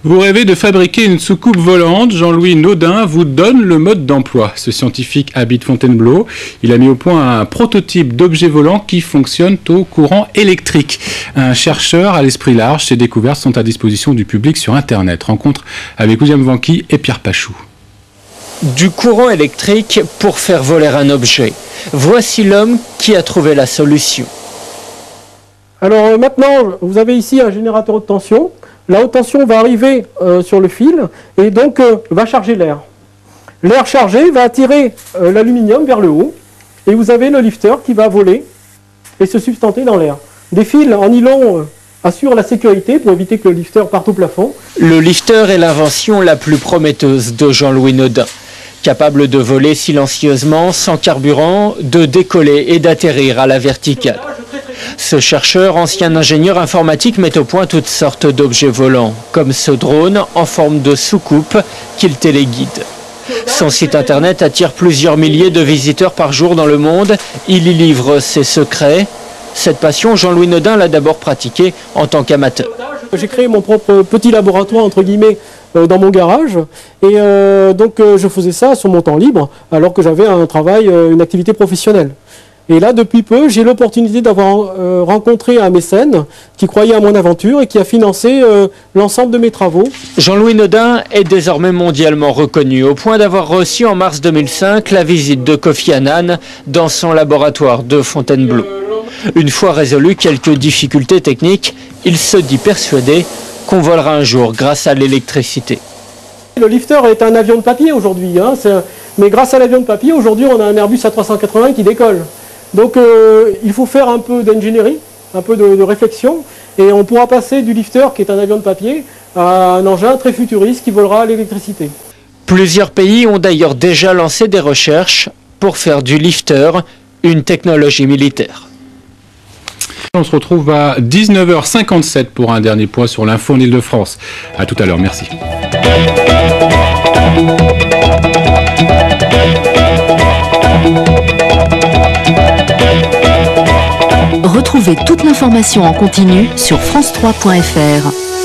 Vous rêvez de fabriquer une soucoupe volante, Jean-Louis Naudin vous donne le mode d'emploi. Ce scientifique habite Fontainebleau. Il a mis au point un prototype d'objet volant qui fonctionne au courant électrique. Un chercheur à l'esprit large, ses découvertes sont à disposition du public sur Internet. Rencontre avec William Vanqui et Pierre Pachou. Du courant électrique pour faire voler un objet. Voici l'homme qui a trouvé la solution. Alors maintenant, vous avez ici un générateur haute tension. La haute tension va arriver sur le fil et donc va charger l'air. L'air chargé va attirer l'aluminium vers le haut et vous avez le lifter qui va voler et se substanter dans l'air. Des fils en nylon assurent la sécurité pour éviter que le lifter parte au plafond. Le lifter est l'invention la plus prometteuse de Jean-Louis Naudin. Capable de voler silencieusement, sans carburant, de décoller et d'atterrir à la verticale. Ce chercheur, ancien ingénieur informatique, met au point toutes sortes d'objets volants, comme ce drone en forme de soucoupe qu'il téléguide. Son site internet attire plusieurs milliers de visiteurs par jour dans le monde. Il y livre ses secrets. Cette passion, Jean-Louis Naudin l'a d'abord pratiquée en tant qu'amateur. J'ai créé mon propre petit laboratoire, entre guillemets, dans mon garage. Et donc je faisais ça sur mon temps libre, alors que j'avais un travail, une activité professionnelle. Et là, depuis peu, j'ai l'opportunité d'avoir rencontré un mécène qui croyait à mon aventure et qui a financé l'ensemble de mes travaux. Jean-Louis Naudin est désormais mondialement reconnu, au point d'avoir reçu en mars 2005 la visite de Kofi Annan dans son laboratoire de Fontainebleau. Une fois résolues quelques difficultés techniques, il se dit persuadé qu'on volera un jour grâce à l'électricité. Le lifter est un avion de papier aujourd'hui, hein, mais grâce à l'avion de papier, aujourd'hui on a un Airbus A380 qui décolle. Donc il faut faire un peu d'ingénierie, un peu de réflexion, et on pourra passer du lifter, qui est un avion de papier, à un engin très futuriste qui volera à l'électricité. Plusieurs pays ont d'ailleurs déjà lancé des recherches pour faire du lifter une technologie militaire. On se retrouve à 19h57 pour un dernier point sur l'info en Ile-de-France. A tout à l'heure, merci. Retrouvez toute l'information en continu sur france3.fr.